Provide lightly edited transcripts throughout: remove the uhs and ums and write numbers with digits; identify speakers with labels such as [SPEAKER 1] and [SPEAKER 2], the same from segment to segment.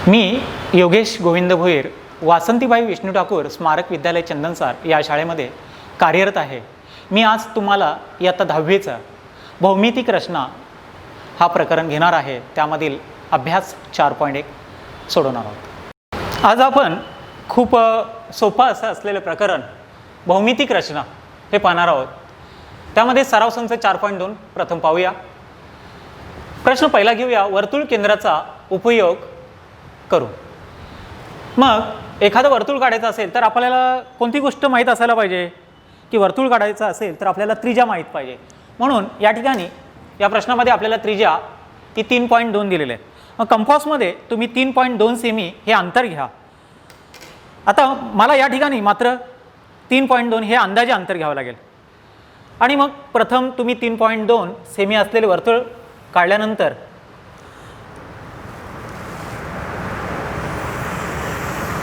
[SPEAKER 1] मी योगेश गोविंद भोईर वासंतीबाई विष्णू ठाकूर स्मारक विद्यालय चंदनसार या शाळेमध्ये कार्यरत आहे. मी आज तुम्हाला इयत्ता 10वीचा भौमितिक रचना हा प्रकरण घेणार आहे. त्यामधील अभ्यास 4.1 सोडवणार आहोत. आज आपण खूप सोपं असं असलेलं प्रकरण भौमितिक रचना हे पाहणार आहोत. त्यामध्ये सराव संच 4.2 प्रथम पाहूया. प्रश्न पहिला घेऊया. वर्तुळ केंद्राचा उपयोग करू. मग एखादं वर्तुळ काढायचं असेल तर आपल्याला कोणती गोष्ट माहीत असायला पाहिजे की वर्तुळ काढायचं असेल तर आपल्याला त्रिज्या माहीत पाहिजे. म्हणून या ठिकाणी या प्रश्नामध्ये आपल्याला त्रिज्या ती 3.2 दिलेली आहे. मग कंपासमध्ये तुम्ही 3.2 सेमी हे अंतर घ्या. आता मला या ठिकाणी मात्र 3.2 हे अंदाजे अंतर घ्यावं लागेल. आणि मग प्रथम तुम्ही 3.2 सेमी असलेले वर्तुळ काढल्यानंतर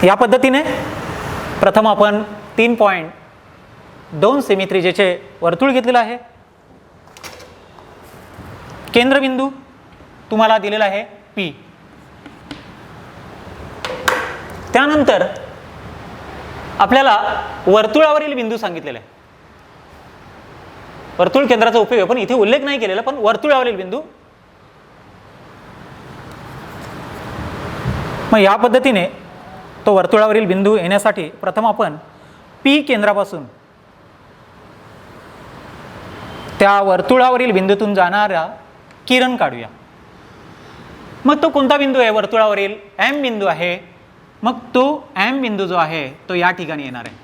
[SPEAKER 1] या पद्धतीने प्रथम आपण 3.2 सेमी त्रिज्येचे वर्तुळ घेतलेलं आहे. केंद्रबिंदू तुम्हाला दिलेला आहे P. त्यानंतर आपल्याला वर्तुळावरील बिंदू सांगितलेला आहे. वर्तुळ केंद्राचा उपयोग पण इथे उल्लेख नाही केलेला, पण वर्तुळावरील बिंदू. मग या पद्धतीने तो वर्तुळावरील बिंदू येण्यासाठी प्रथम आपण P केंद्रापासून त्या वर्तुळावरील बिंदूतून जाणारा किरण काढूया. मग तो कोणता बिंदू आहे? वर्तुळावरील M बिंदू आहे. मग तो M बिंदू जो आहे तो या ठिकाणी येणार आहे.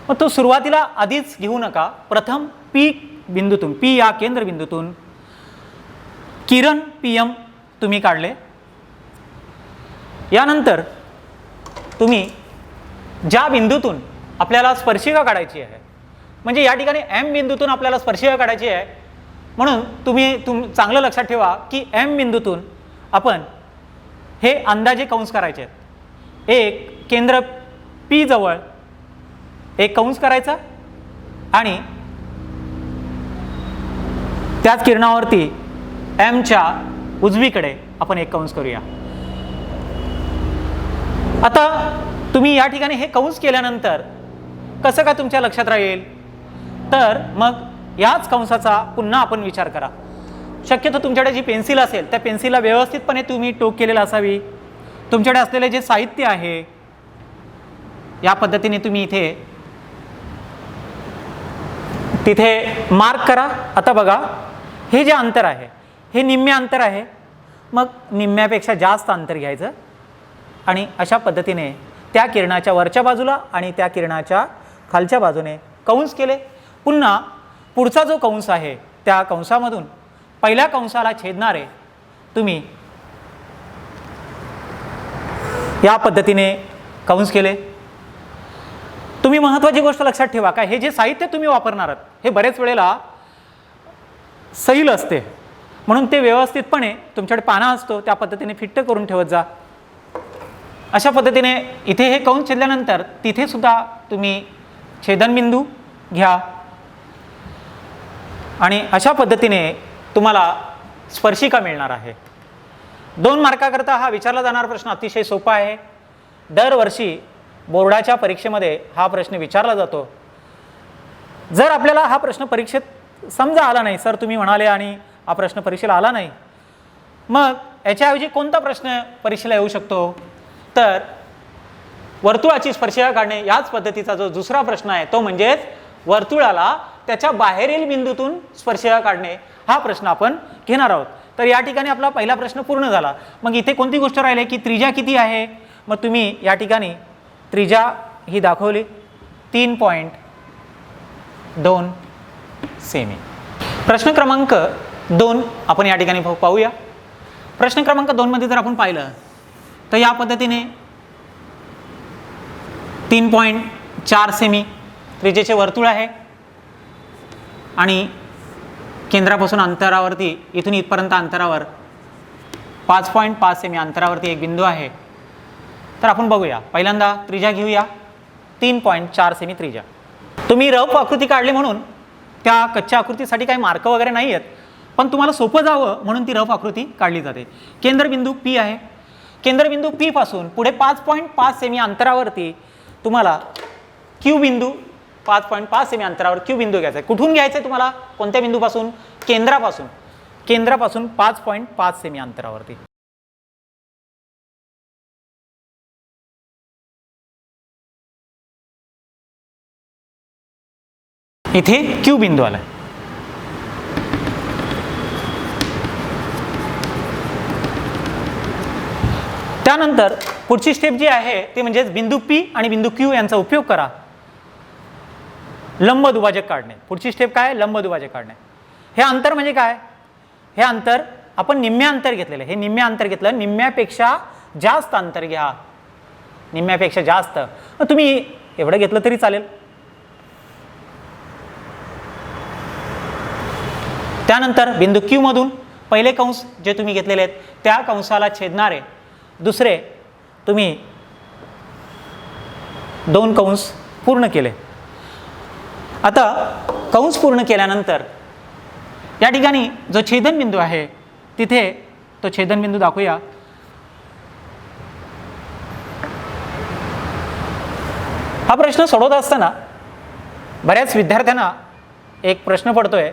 [SPEAKER 1] मग तो सुरुवातीला आधीच घेऊ नका. प्रथम P बिंदूतून, P या केंद्रबिंदूतून किरण PM तुम्ही काढले. यानंतर तुम्ही ज्या बिंदूतून आपल्याला स्पर्शिका काढायची आहे, म्हणजे या ठिकाणी M बिंदूतून आपल्याला स्पर्शिका काढायची आहे, म्हणून तुम्ही चांगलं लक्षात ठेवा की M बिंदूतून आपण हे अंदाजे कंस करायचे आहेत. एक केंद्र P जवळ एक कंस करायचा आणि त्याच किरणावरती M च्या उजवीकडे आपण एक कंस करूया. आता तुम्ही या ठिकाणी हे कंस केल्यानंतर कसं का तुमच्या लक्षात राहील? तर मग याच कंसाचा पुन्हा आपण विचार करा. शक्यतो तुमच्याकडे जी पेन्सिल असेल त्या पेन्सिलला व्यवस्थितपणे तुम्ही टोक केलेला असावी. तुमच्याकडे असलेले जे साहित्य आहे या पद्धतीने तुम्ही तिथे मार्क करा. आता बघा, हे जे अंतर आहे हे निम्मे अंतर आहे. मग निम्म्यापेक्षा जास्त अंतर घ्यायचं आणि अशा पद्धतीने त्या किरणाच्या वरच्या बाजूला आणि त्या किरणाच्या खालच्या बाजूने कंस केले. पुन्हा पुढचा जो कंस आहे त्या कंसामधून पहिल्या कंसाला छेदणारे तुम्ही या पद्धतीने कंस केले. तुम्ही महत्त्वाची गोष्ट लक्षात ठेवा, काय हे जे साहित्य तुम्ही वापरणार आहात हे बरेच वेळेला सैल असते, म्हणून ते व्यवस्थितपणे तुमच्याकडे पाना असतो त्या पद्धतीने फिट्ट करून ठेवत जा. अशा पद्धतीने इथे हे कंस छेदल्यानंतर तिथे सुद्धा तुम्ही छेदनबिंदू घ्या आणि अशा पद्धतीने तुम्हाला स्पर्शिका मिळणार आहे. 2 मार्काकरता हा विचारला जाणारा प्रश्न अतिशय सोपा आहे. दरवर्षी बोर्डाच्या परीक्षेमध्ये हा प्रश्न विचारला जातो. जर आपल्याला हा प्रश्न परीक्षेत समजा आला नाही, सर तुम्ही म्हणाले आणि हा प्रश्न परीक्षेला आला नाही, मग याच्याऐवजी कोणता प्रश्न परीक्षेला येऊ शकतो? तर वर्तुळाची स्पर्शिका काढणे याच पद्धतीचा जो दुसरा प्रश्न आहे तो म्हणजेच वर्तुळाला त्याच्या बाहेरील बिंदूतून स्पर्शिका काढणे हा प्रश्न आपण घेणार आहोत. तर या ठिकाणी आपला पहिला प्रश्न पूर्ण झाला. मग इथे कोणती गोष्ट राहिली की त्रिज्या किती आहे? मग तुम्ही या ठिकाणी त्रिज्या ही दाखवली 3.2 सेमी. प्रश्न क्रमांक 2 आपण या ठिकाणी पाहूया. प्रश्न क्रमांक 2 मध्ये जर आपण पाहिलं तर या पद्धतीने 3.4 सेमी त्रिज्येचे वर्तुळ आहे आणि केंद्रापासून अंतरावरती इथून इथपर्यंत अंतरावर 5.5 सेमी अंतरावरती एक बिंदू आहे. तर आपण बघूया. पहिल्यांदा त्रिज्या घेऊया 3.4 सेमी त्रिज्या. तुम्ही रफ आकृती काढली म्हणून त्या कच्च्या आकृतीसाठी काही मार्क वगैरे नाही आहेत, पण तुम्हाला सोपं जावं म्हणून ती रफ आकृती काढली जाते. केंद्रबिंदू P आहे. केंद्रबिंदू P पासून पुढे 5.5 सेमी अंतरावरती तुम्हाला Q बिंदू 5.5 सेमी अंतरावर Q बिंदू घ्यायचा आहे. कुठून घ्यायचं आहे तुम्हाला? कोणत्या बिंदूपासून? केंद्रापासून 5.5 सेमी अंतरावरती. इथे Q बिंदू आला. त्यानंतर पुढची स्टेप जी आहे ते म्हणजे बिंदू P आणि बिंदू Q यांचा उपयोग करा लंब दुभाजक काढणे. पुढची स्टेप काय? लंब दुभाजक काढणे. हे अंतर म्हणजे काय? हे अंतर आपण निम्म्या अंतर घेतलेलं. हे निम्म्या अंतर घेतलं, निम्म्यापेक्षा जास्त अंतर घ्या. निम्म्यापेक्षा जास्त तुम्ही एवढं घेतलं तरी चालेल. त्यानंतर बिंदू Q मधून पहिले कंस जे तुम्ही घेतलेले आहेत त्या कंसाला छेदणारे दुसरे तुम्ही 2 कंस पूर्ण केले. आता कंस पूर्ण केल्यानंतर या ठिकाणी जो छेदनबिंदू आहे तिथे तो छेदनबिंदू दाखवूया. हा प्रश्न सोडवत असताना बऱ्याच विद्यार्थ्यांना एक प्रश्न पडतोय.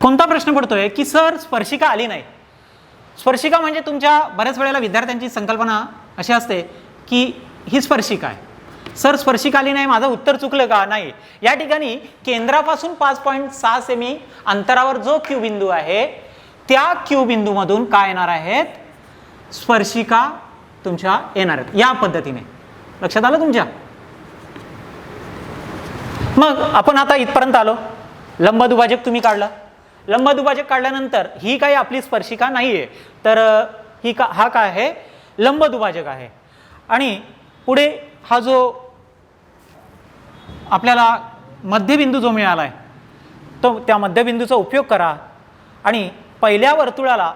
[SPEAKER 1] कोणता प्रश्न पडतोय की सर स्पर्शिका आली नाही. स्पर्शिका म्हणजे तुमच्या बऱ्याच वेळेला विद्यार्थ्यांची संकल्पना अशी असते की ही स्पर्शिका आहे. सर स्पर्शिका आली नाही, माझं उत्तर चुकलं का? नाही. या ठिकाणी केंद्रापासून 5.6 सेमी अंतरावर जो Q बिंदू आहे त्या Q बिंदूमधून काय येणार आहेत? स्पर्शिका तुमच्या येणार आहेत. या पद्धतीने लक्षात आलं तुमच्या? मग आपण आता इथपर्यंत आलो. लंब दुभाजक तुम्ही काढला. लंब दुभाजक काढल्यानंतर ही काही आपली स्पर्शिका नाही आहे, तर हा काय आहे? लंब दुभाजक आहे. आणि पुढे हा जो आपल्याला मध्यबिंदू जो मिळाला आहे तो त्या मध्यबिंदूचा उपयोग करा आणि पहिल्या वर्तुळाला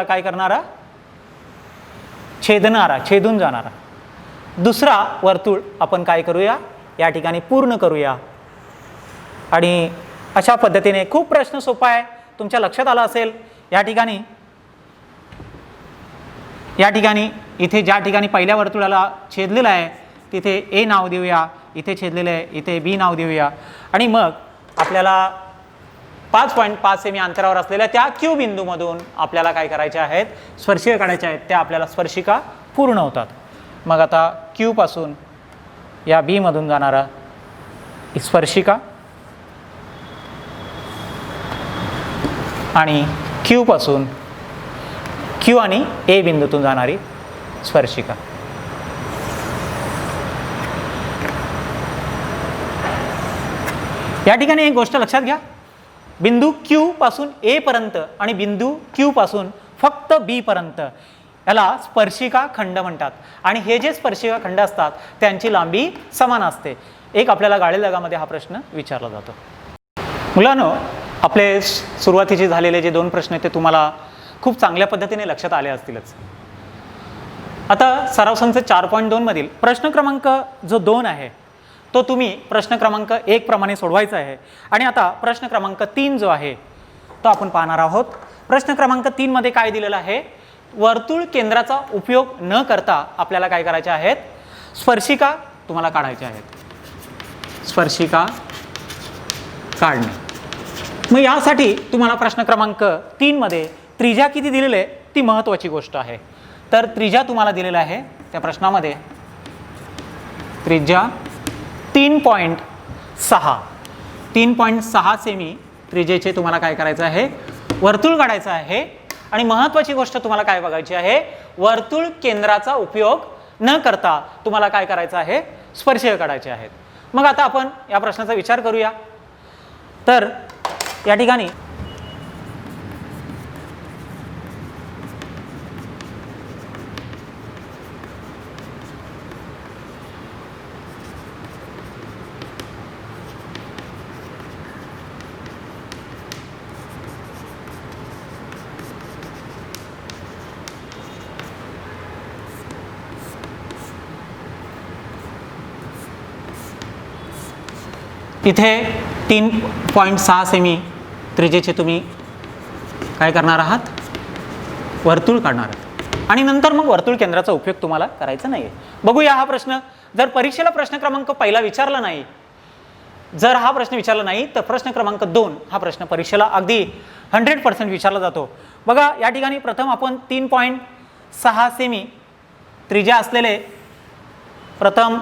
[SPEAKER 1] काय करणारा? छेदून जाणारा दुसरा वर्तुळ आपण काय करूया? या ठिकाणी पूर्ण करूया. आणि अशा पद्धतीने खूप प्रश्न सोपा आहे, तुमच्या लक्षात आला असेल. या ठिकाणी इथे ज्या ठिकाणी पहिल्या वर्तुळाला छेदलेलं आहे तिथे A नाव देऊया, इथे छेदलेलं आहे इथे B नाव देऊया. आणि मग आपल्याला 5.5 सेमी अंतरावर असलेल्या त्या Q बिंदूमधून आपल्याला काय करायचे आहेत? स्पर्शिका काढायच्या आहेत. त्या आपल्याला स्पर्शिका पूर्ण होतात. मग आता Q पासून या B मधून जाणारा स्पर्शिका आणि Q पासून Q आणि A बिंदूतून जाणारी स्पर्शिका. या ठिकाणी एक गोष्ट लक्षात घ्या. बिंदू Q पासून A पर्यंत आणि बिंदू Q पासून फक्त B पर्यंत याला स्पर्शिका खंड म्हणतात. आणि हे जे स्पर्शिका खंड असतात त्यांची लांबी समान असते. एक आपल्याला गाळेल जगामध्ये हा प्रश्न विचारला जातो. मुलांनो, आपले सुरुवातीचे झालेले जे 2 प्रश्न आहेत ते तुम्हाला खूप चांगल्या पद्धतीने लक्षात आले असतीलच. आता सराव संच 4.2 मधील प्रश्न क्रमांक जो 2 आहे तो तुम्ही प्रश्न क्रमांक 1 प्रमाणे सोडवायचा आहे. आणि आता प्रश्न क्रमांक 3 जो आहे तो आपण पाहणार आहोत. प्रश्न क्रमांक 3 मध्ये काय दिलेलं आहे? वर्तुळ केंद्राचा उपयोग न करता आपल्याला काय करायचे आहेत? स्पर्शिका तुम्हाला काढायच्या आहेत. स्पर्शिका काढणे. मग यासाठी तुम्हाला प्रश्न क्रमांक 3 मध्ये त्रिज्या किती दिलेली आहे ती महत्त्वाची गोष्ट आहे. तर त्रिज्या तुम्हाला दिलेला आहे त्या प्रश्नामध्ये. त्रिज्या 3.6 सेमी त्रिज्येचे तुम्हाला काय करायचं आहे? वर्तुळ काढायचं आहे. आणि महत्त्वाची गोष्ट तुम्हाला काय बघायची आहे? वर्तुळ केंद्राचा उपयोग न करता तुम्हाला काय करायचं आहे? स्पर्शिका काढायचे आहेत. मग आता आपण या प्रश्नाचा विचार करूया. तर या ठिकाणी इथे 3.6 सेमी त्रिज्येचे तुम्ही काय करणार आहात, वर्तुळ काढणार आहात आणि नंतर मग वर्तुळ केंद्राचा उपयोग तुम्हाला करायचा नाही आहे. बघूया हा प्रश्न. जर परीक्षेला प्रश्न क्रमांक पहिला विचारला नाही, जर हा प्रश्न विचारला नाही तर प्रश्न क्रमांक 2 हा प्रश्न परीक्षेला अगदी 100% विचारला जातो. बघा या ठिकाणी प्रथम आपण 3.6 सेमी त्रिज्या असलेले प्रथम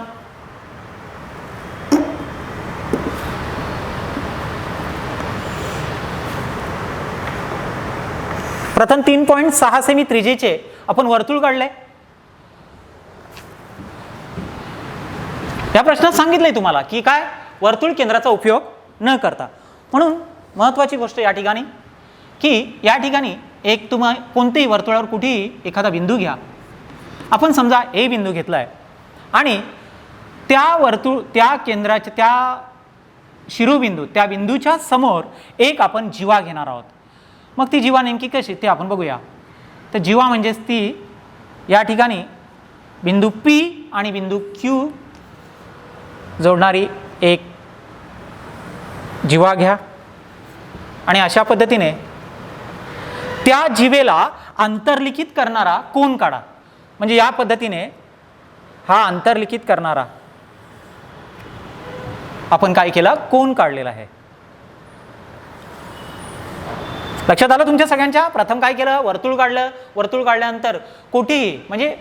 [SPEAKER 1] प्रथम 3.6 सेमी त्रिज्येचे आपण वर्तुळ काढले. या प्रश्नात सांगितलंय तुम्हाला की काय, वर्तुळ केंद्राचा उपयोग न करता. म्हणून महत्त्वाची गोष्ट या ठिकाणी की या ठिकाणी एक तुम्ही कोणत्याही वर्तुळावर कुठेही एखादा बिंदू घ्या. आपण समजा ए बिंदू घेतला आहे आणि त्या केंद्राच्या त्या शिरोबिंदू त्या बिंदूच्या समोर एक आपण जीवा घेणार आहोत. मग ती जीवा नेमकी कशी ते आपण बघूया. तर जीवा म्हणजेच ती या ठिकाणी बिंदू P आणि बिंदू Q जोडणारी एक जीवा घ्या आणि अशा पद्धतीने त्या जीवेला अंतर्लिखित करणारा कोन काढा. म्हणजे या पद्धतीने हा अंतर्लिखित करणारा आपण काय केला, कोन काढलेला आहे. लक्षात आलं तुमच्या सगळ्यांच्या. प्रथम काय केलं, वर्तुळ काढलं. वर्तुळ काढल्यानंतर कुठेही म्हणजे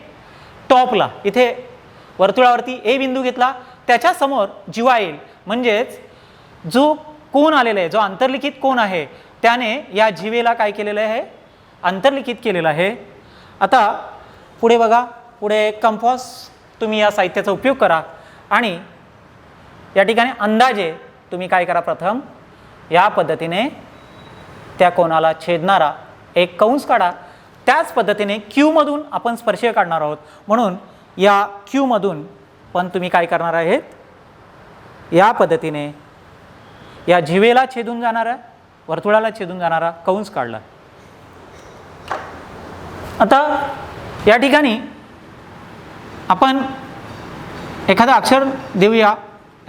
[SPEAKER 1] टॉपला इथे वर्तुळावरती ए बिंदू घेतला, त्याच्या समोर जीवा येईल. म्हणजेच जो कोन आलेला आहे, जो अंतर्लिखित कोन आहे, त्याने या जीवेला काय केलेलं आहे, अंतर्लिखित केलेलं आहे. आता पुढे बघा, पुढे कंपास तुम्ही या साहित्याचा उपयोग करा आणि या ठिकाणी अंदाजे तुम्ही काय करा, प्रथम या पद्धतीने त्या कोनाला छेदणारा एक कंस काढा. त्याच पद्धतीने Q मधून आपण स्पर्शीय काढणार आहोत. म्हणून या Q मधून पण तुम्ही काय करणार आहेत, या पद्धतीने या जीवेला छेदून जाणारा, वर्तुळाला छेदून जाणारा कंस काढला. आता या ठिकाणी आपण एखादं अक्षर देऊया,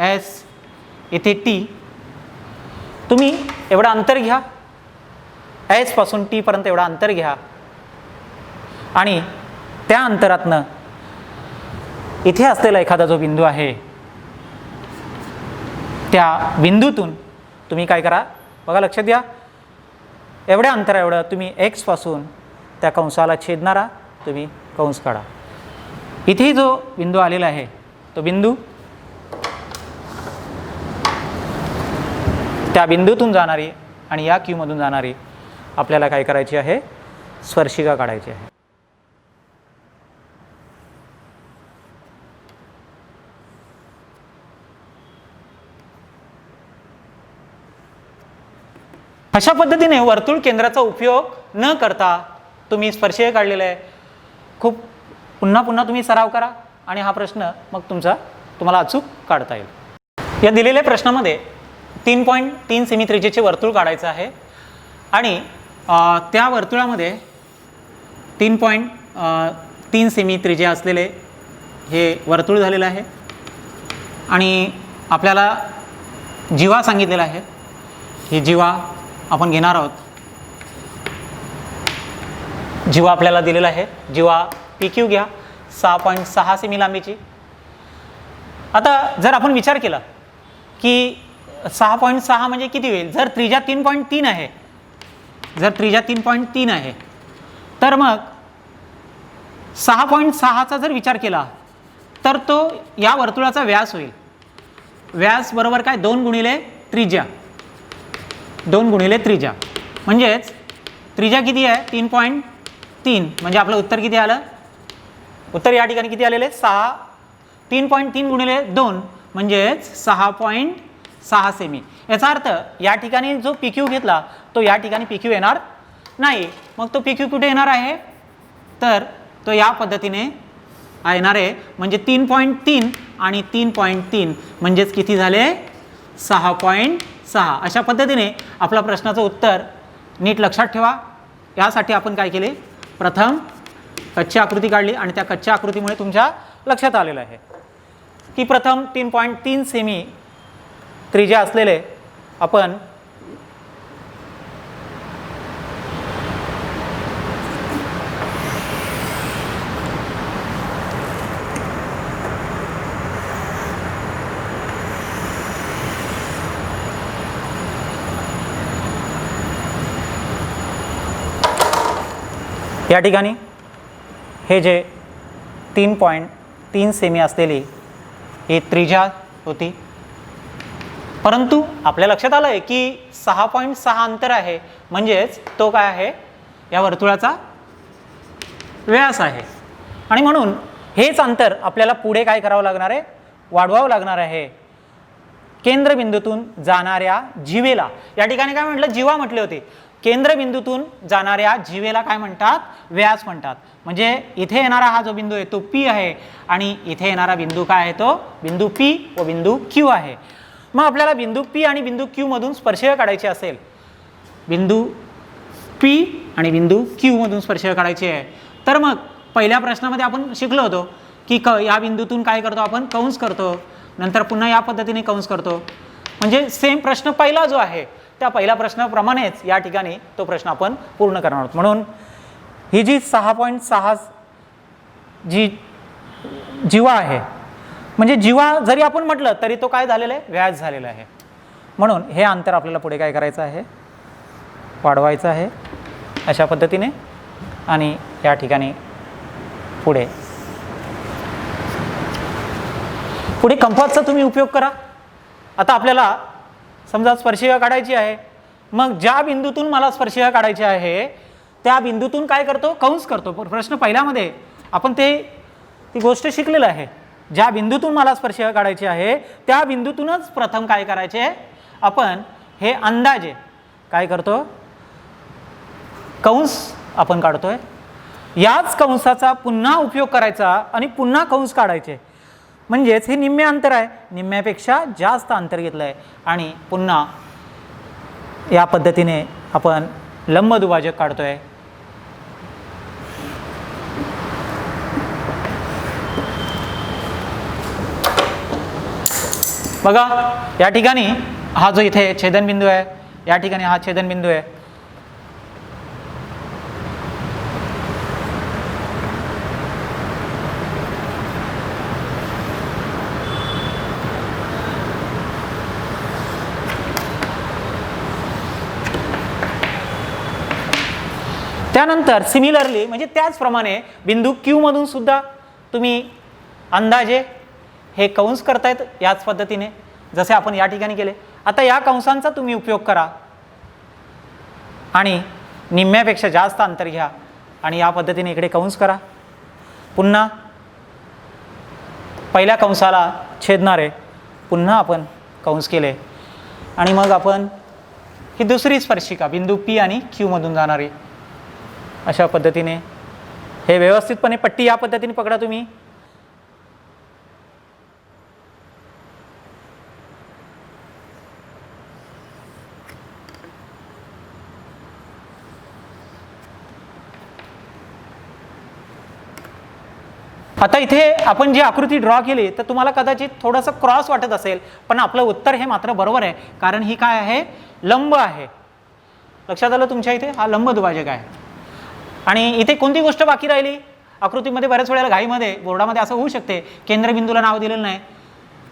[SPEAKER 1] S, इथे T. तुम्ही एवढं अंतर घ्या, S पासून T पर्यंत एवढं अंतर घ्या आणि त्या अंतरातनं इथे असलेला एखादा जो बिंदू आहे त्या बिंदूतून तुम्ही काय करा, बघा लक्षात द्या, एवढ्या अंतरा एवढं तुम्ही X पासून त्या कंसाला छेदणारा तुम्ही कंस काढा. इथे जो बिंदू आलेला आहे तो बिंदू त्या बिंदूतून जाणारी आणि या Q मधून जाणारी आपल्याला काय करायची आहे, स्पर्शिका काढायची आहे. अशा पद्धतीने वर्तुळ केंद्राचा उपयोग न करता तुम्ही स्पर्शीय काढलेला आहे. खूप पुन्हा पुन्हा तुम्ही सराव करा आणि हा प्रश्न मग तुम्हाला अचूक काढता येईल. या दिलेल्या प्रश्नामध्ये 3.3 सेमी त्रिज्येचे वर्तुळ काढायचं आहे आणि त्या वर्तुळामध्ये 3.3 सेमी त्रिज्या असलेले हे वर्तुळ झालेलं आहे आणि आपल्याला जीवा सांगितलेला आहे. ही जीवा आपण घेणार आहोत. जीवा आपल्याला दिलेला आहे. जीवा PQ घ्या 6.6 सेमी लांबीची. आता जर आपण विचार केला की 6.6 म्हणजे किती होईल, जर त्रिज्या 3.3 आहे, जर त्रिज्या 3.3 आहे तर मग 6.6चा जर विचार केला तर तो या वर्तुळाचा व्यास होईल. व्यास बरोबर काय, 2 गुणिले त्रिज्या, 2 गुणिले त्रिज्या. म्हणजेच त्रिज्या किती आहे, 3.3. म्हणजे आपलं उत्तर किती आलं, उत्तर या ठिकाणी किती आलेले, 3.3 गुणिले 2 म्हणजेच 6.6 सेमी. याचा अर्थ या ठिकाणी जो PQ घेतला तो या ठिकाणी PQ येणार नाही. मग तो PQ कुठे येणार आहे, तर तो या पद्धतीने येणार आहे. म्हणजे 3.3 आणि 3.3 म्हणजेच किती झाले, 6.6. अशा पद्धतीने आपला प्रश्नाचं उत्तर नीट लक्षात ठेवा. यासाठी आपण काय केले, प्रथम कच्ची आकृती काढली आणि त्या कच्च्या आकृतीमुळे तुमच्या लक्षात आलेलं आहे की प्रथम 3.3 सेमी त्रिज्या असलेले आपण या ठिकाणी हे जे 3.3 सेमी असलेली ही त्रिज्या होती, परंतु आपल्या लक्षात आलं आहे की 6.6 अंतर आहे, म्हणजेच तो काय आहे, या वर्तुळाचा व्यास आहे. आणि म्हणून हेच अंतर आपल्याला पुढे काय करावं लागणार आहे, वाढवावं लागणार आहे. केंद्रबिंदूतून जाणाऱ्या जीवेला, या ठिकाणी काय म्हटलं, जीवा म्हटले होते. केंद्रबिंदूतून जाणाऱ्या जीवेला काय म्हणतात, व्यास म्हणतात. म्हणजे इथे येणारा हा जो बिंदू आहे तो P आहे आणि इथे येणारा बिंदू काय आहे, तो बिंदू P व बिंदू Q आहे. मग आपल्याला बिंदू P आणि बिंदू Q मधून स्पर्शरेषा काढायची असेल, बिंदू P आणि बिंदू Q मधून स्पर्शरेषा काढायची आहे, तर मग पहिल्या प्रश्नामध्ये आपण शिकलो होतो की या बिंदूतून काय करतो आपण, कंस करतो, नंतर पुन्हा या पद्धतीने कंस करतो. म्हणजे सेम प्रश्न पहिला जो आहे त्या पहिल्या प्रश्नाप्रमाणेच या ठिकाणी तो प्रश्न आपण पूर्ण करणार आहोत. म्हणून ही जी 6.6 जी जीवा आहे, म्हणजे जीवा जरी आपण म्हटलं तरी तो काय झालेला आहे, व्यास झालेला आहे. म्हणून हे अंतर आपल्याला पुढे काय करायचं आहे, वाढवायचं आहे अशा पद्धतीने. आणि या ठिकाणी पुढे कंपासचा तुम्ही उपयोग करा. आता आपल्याला समजा स्पर्शिका काढायची आहे, मग ज्या बिंदूतून मला स्पर्शिका काढायची आहे त्या बिंदूतून काय करतो, कंस करतो. प्रश्न पहिल्यामध्ये आपण ती गोष्ट शिकलेलं आहे. ज्या बिंदूतून मला स्पर्शिका काढायची आहे त्या बिंदूतूनच प्रथम काय करायचे, आपण हे अंदाजे काय करतो, कंस आपण काढतोय. याच कंसाचा पुन्हा उपयोग करायचा आणि पुन्हा कंस काढायचे. म्हणजेच हे निम्मे अंतर आहे, निम्म्यापेक्षा जास्त अंतर घेतलं आहे आणि पुन्हा या पद्धतीने आपण लंबदुभाजक काढतोय. बघा या ठिकाणी हा जो इथे छेदनबिंदू आहे, या ठिकाणी हा छेदनबिंदू आहे. त्यानंतर सिमिलरली म्हणजे त्याचप्रमाणे बिंदू Q मधून सुद्धा तुम्ही अंदाजे हे कंस करतायत याच पद्धतीने जसे आपण या ठिकाणी केले. आता या कंसांचा तुम्ही उपयोग करा आणि निम्म्यापेक्षा जास्त अंतर घ्या आणि या पद्धतीने इकडे कंस करा. पुन्हा पहिल्या कंसाला छेदणारे पुन्हा आपण कंस केले आणि मग आपण ही दुसरी स्पर्शिका बिंदू P आणि Q मधून जाणारी अशा पद्धतीने हे व्यवस्थितपणे पट्टी या पद्धतीने पकडा तुम्ही. आता इथे आपण जी आकृती ड्रॉ केली तर तुम्हाला कदाचित थोडंसं क्रॉस वाटत असेल, पण आपलं उत्तर हे मात्र बरोबर आहे, कारण ही काय आहे, लंब आहे. लक्षात आलं तुमच्या इथे हा लंब दुभाजक आहे. आणि इथे कोणती गोष्ट बाकी राहिली, आकृतीमध्ये बऱ्याच वेळेला घाईमध्ये बोर्डामध्ये असं होऊ शकते, केंद्रबिंदूला नाव दिलेलं नाही,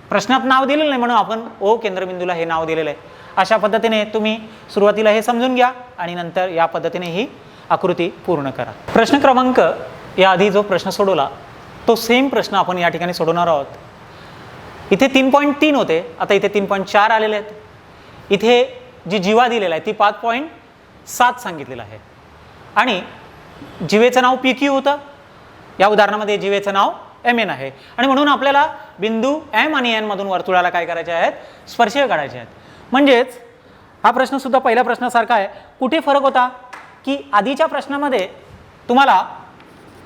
[SPEAKER 1] प्रश्नात नाव दिलेलं नाही म्हणून आपण ओ केंद्रबिंदूला हे नाव दिलेलं आहे. अशा पद्धतीने तुम्ही सुरुवातीला हे समजून घ्या आणि नंतर या पद्धतीने ही आकृती पूर्ण करा. प्रश्न क्रमांक या आधी जो प्रश्न सोडवला तो सेम प्रश्न आपण या ठिकाणी सोडवणार आहोत. इथे 3.3 होते, आता इथे 3.4 आलेले आहेत. इथे जी जीवा दिलेला आहे ती 5.7 सांगितलेलं आहे आणि जीवेचं नाव PQ होतं. या उदाहरणामध्ये जीवेचं नाव MN आहे आणि म्हणून आपल्याला बिंदू M आणि N मधून वर्तुळाला काय करायचे आहेत, स्पर्शिका काढायचे आहेत. म्हणजेच हा प्रश्न सुद्धा पहिल्या प्रश्नासारखा आहे. कुठे फरक होता की आधीच्या प्रश्नामध्ये तुम्हाला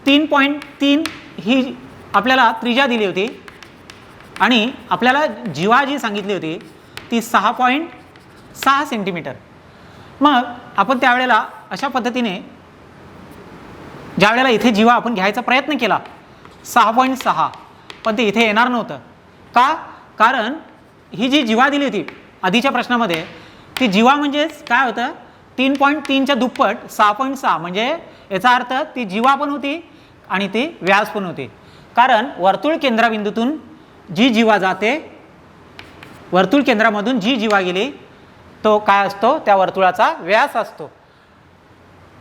[SPEAKER 1] 3.3 ही आपल्याला त्रिज्या दिली होती आणि आपल्याला जीवा जी सांगितली होती ती 6.6 सेंटीमीटर. मग आपण त्यावेळेला अशा पद्धतीने ज्या वेळेला इथे जीवा आपण घ्यायचा प्रयत्न केला 6.6, पण ते इथे येणार नव्हतं. का? कारण ही जी जीवा दिली होती आधीच्या प्रश्नामध्ये ती जीवा म्हणजेच काय होतं 3.3च्या दुप्पट 6.6 म्हणजे याचा अर्थ ती जीवा पण होती आणि ती व्यास पण होती. कारण वर्तुळ केंद्रबिंदूतून जी जीवा जाते, वर्तुळ केंद्रामधून जी जीवा गेली तो काय असतो, त्या वर्तुळाचा व्यास असतो.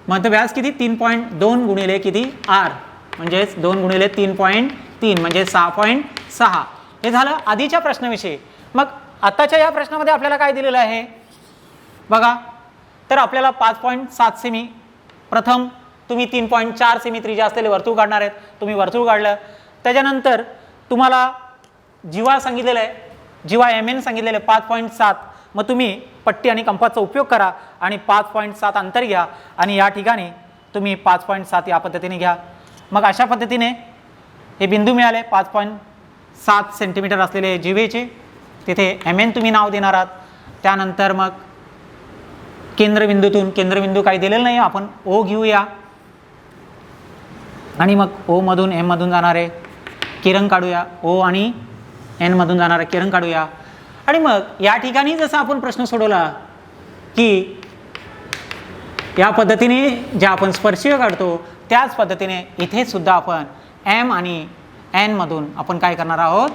[SPEAKER 1] मग तो व्यास किती 3.2 गुणिले किती r म्हणजेच 2 गुणिले 3.3 म्हणजे 6.6. हे झालं आधीच्या प्रश्नाविषयी. मग आताच्या या प्रश्नामध्ये आपल्याला काय दिलेलं आहे बघा. तर आपल्याला 5.7 सेमी प्रथम तुम्ही 3.4 सेमी त्रिज्या असलेले वर्तुळ काढणार आहेत. तुम्ही वर्तुळ काढलं, त्याच्यानंतर तुम्हाला जीवा सांगितलेलं आहे, जीवा mn सांगितलेलं आहे 5.7. मग तुम्ही पट्टी आणि कंपासचा उपयोग करा आणि 5.7 अंतर घ्या आणि या ठिकाणी तुम्ही 5.7 या पद्धतीने घ्या. मग अशा पद्धतीने हे बिंदू मिळाले 5.7 सेंटीमीटर असलेले जीवेचे. तिथे mn तुम्ही नाव देणार आहात. त्यानंतर मग केंद्रबिंदूतून, केंद्रबिंदू काही दिलेलं नाही, आपण O घेऊया आणि मग O मधून M मधून जाणारे किरण काढूया, O आणि N मधून जाणारे किरण काढूया. आणि मग या ठिकाणी जसं आपण प्रश्न सोडवला की या पद्धतीने ज्या आपण स्पर्शिका काढतो त्याच पद्धतीने इथे सुद्धा आपण M आणि N मधून आपण काय करणार आहोत,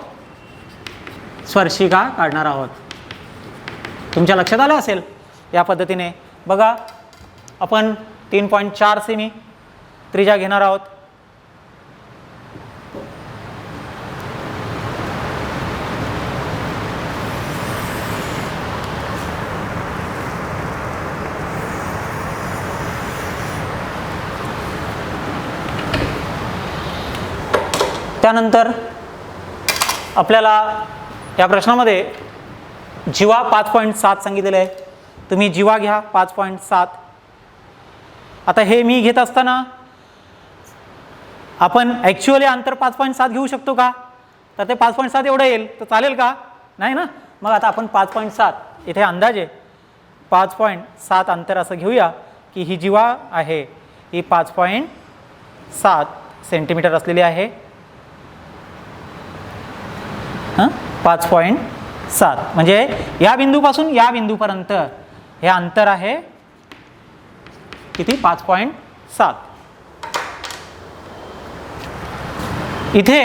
[SPEAKER 1] स्पर्शिका काढणार आहोत. तुमच्या लक्षात आलं असेल. या पद्धतीने बघा आपण 3.4 सेमी त्रिज्या घेणार आहोत. त्यानंतर आपल्याला या प्रश्नामध्ये जीवा 5.7 सांगितलेलं आहे. तुम्ही जीवा घ्या 5.7. आता हे मी घेत असताना आपण ॲक्च्युअली अंतर 5.7 घेऊ शकतो का, तर ते 5.7 एवढं येईल तर चालेल का, नाही ना. मग आता आपण 5.7 इथे अंदाजे 5.7 अंतर असं घेऊया की ही जीवा आहे ही 5.7 सेंटीमीटर असलेली आहे. 5.7 म्हणजे या बिंदूपासून या बिंदूपर्यंत हे अंतर आहे किती 5.7. इथे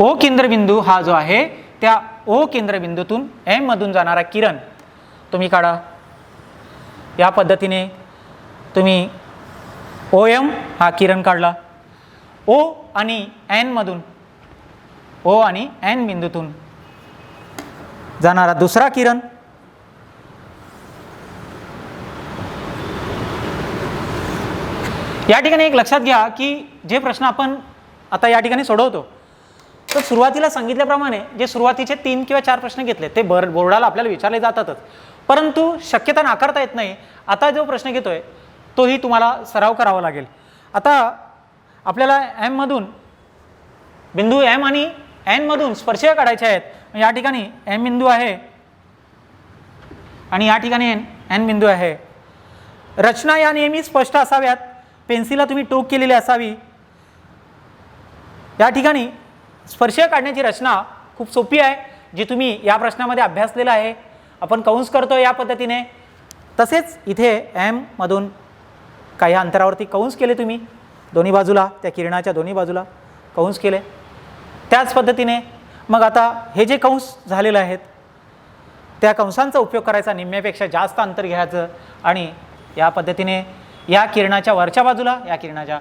[SPEAKER 1] O केंद्रबिंदू हा जो आहे त्या O केंद्रबिंदूतून M मधून जाणारा किरण तुम्ही काढा. या पद्धतीने तुम्ही OM हा किरण काढला. O आणि N मधून, O आणि N बिंदूतून जाणारा दुसरा किरण या ठिकाणी एक लक्षात घ्या की जे प्रश्न आपण आता या ठिकाणी सोडवतो तर सुरुवातीला सांगितल्याप्रमाणे जे सुरुवातीचे 3 किंवा 4 प्रश्न घेतले ते बोर्डाला आपल्याला विचारले जातातच, परंतु शक्यता नाकारता येत नाही. आता जो प्रश्न घेतोय तोही तुम्हाला सराव करावा लागेल. आता आपल्याला M मधून बिंदू M आणि N मधून स्पर्शिका काढायच्या आहेत. या ठिकाणी M बिंदू आहे आणि या ठिकाणी N बिंदू आहे. रचना या नेहमी स्पष्ट असाव्यात. पेन्सिलला तुम्ही टोक केलेली असावी. या ठिकाणी स्पर्शिका काढण्याची रचना खूप सोपी आहे जी तुम्ही या प्रश्नामध्ये अभ्यासलेला आहे. आपण कंस करतो या पद्धतीने. तसेच इथे M मधून काही अंतरावरती कंस केले तुम्ही दोन्ही बाजूला, त्या किरणाच्या दोन्ही बाजूला कंस केले. त्याच पद्धतीने मग आता हे जे कंस झालेले आहेत त्या कंसांचा उपयोग करायचा, निम्म्यापेक्षा जास्त अंतर घ्यायचं आणि या पद्धतीने या किरणाच्या वरच्या बाजूला, या किरणाच्या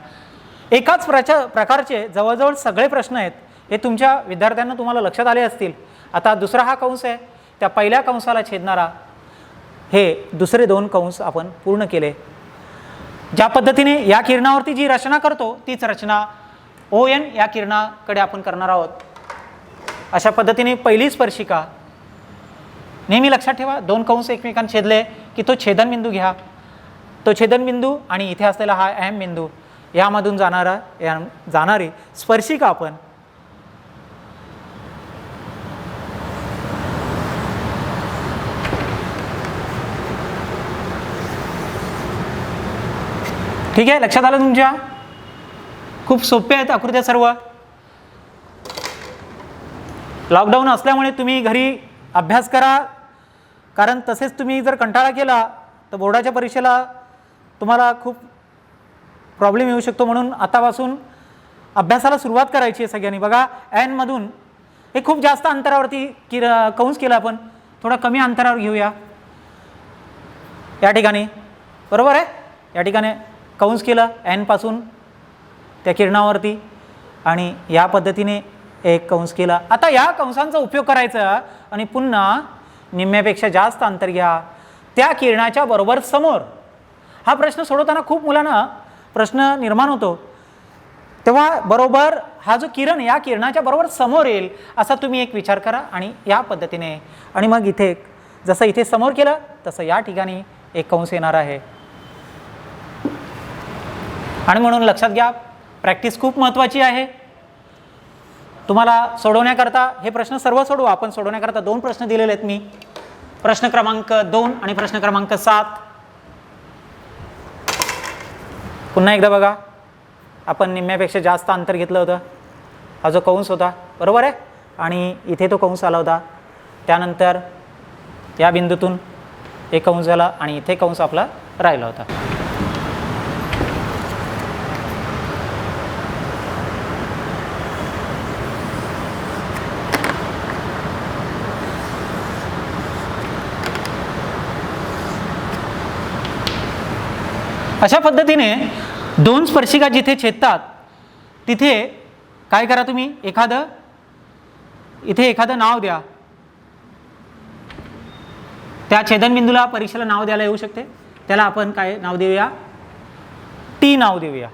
[SPEAKER 1] एकाच प्रकारचे जवळजवळ सगळे प्रश्न आहेत हे तुमच्या विद्यार्थ्यांना तुम्हाला लक्षात आले असतील. आता दुसरा हा कंस आहे, त्या पहिल्या कंसाला छेदणारा हे दुसरे 2 कंस आपण पूर्ण केले. ज्या पद्धतीने या किरणावरती जी रचना करतो तीच रचना ON या किरणाकडे आपण करणार आहोत. अशा पद्धतीने पहिली स्पर्शिका नेहमी लक्षात ठेवा, 2 कंस एकमेकांना छेदले की तो छेदनबिंदू घ्या. तो छेदनबिंदू आणि इथे असलेला हा M बिंदू यामधून जाणारी स्पर्शिका आपण ठीक आहे. लक्षात आलं तुमच्या? खूप सोपे आहेत आकृत्या सर्व. लॉकडाऊन असल्यामुळे तुम्ही घरी अभ्यास करा, कारण तसेच तुम्ही जर कंटाळा केला तर बोर्डाच्या परीक्षेला तुम्हाला खूप प्रॉब्लेम येऊ शकतो. म्हणून आतापासून अभ्यासाला सुरुवात करायची आहे सगळ्यांनी. बघा एनमधून हे खूप जास्त अंतरावरती कंस केला, आपण थोडा कमी अंतरावर घेऊया या ठिकाणी, बरोबर आहे. या ठिकाणी कंस केलं एनपासून त्या किरणावरती आणि या पद्धतीने एक कंस केला. आता या कंसांचा उपयोग करायचा आणि पुन्हा निम्म्यापेक्षा जास्त अंतर घ्या त्या किरणाच्या बरोबर समोर. हा प्रश्न सोडवताना खूप मुलांना प्रश्न निर्माण होतो. तेव्हा बरोबर हा जो किरण या किरणाच्या बरोबर समोर येईल असा तुम्ही एक विचार करा आणि या पद्धतीने, आणि मग इथे जसं इथे समोर केलं तसं या ठिकाणी एक कंस येणार आहे. आणि म्हणून लक्षात घ्या, प्रॅक्टिस खूप महत्त्वाची आहे. तुम्हाला सोडवण्याकरता हे प्रश्न सर्व सोडवू आपण. सोडवण्याकरता 2 प्रश्न दिलेले आहेत मी, प्रश्न क्रमांक 2 आणि प्रश्न क्रमांक 7. पुन्हा एकदा बघा, आपण निम्म्यापेक्षा जास्त अंतर घेतलं होतं. हा जो कंस होता बरोबर आहे, आणि इथे तो कंस आला होता. त्यानंतर या बिंदूतून एक कंस झाला आणि इथे कंस आपला राहिला होता. अशा पद्धतीने 2 स्पर्शिका जिथे छेदतात तिथे काय करा तुम्ही, इथे एखादं नाव द्या. त्या छेदनबिंदूला परीक्षेला नाव द्यायला येऊ शकते. त्याला आपण काय नाव देऊया, टी नाव देऊया.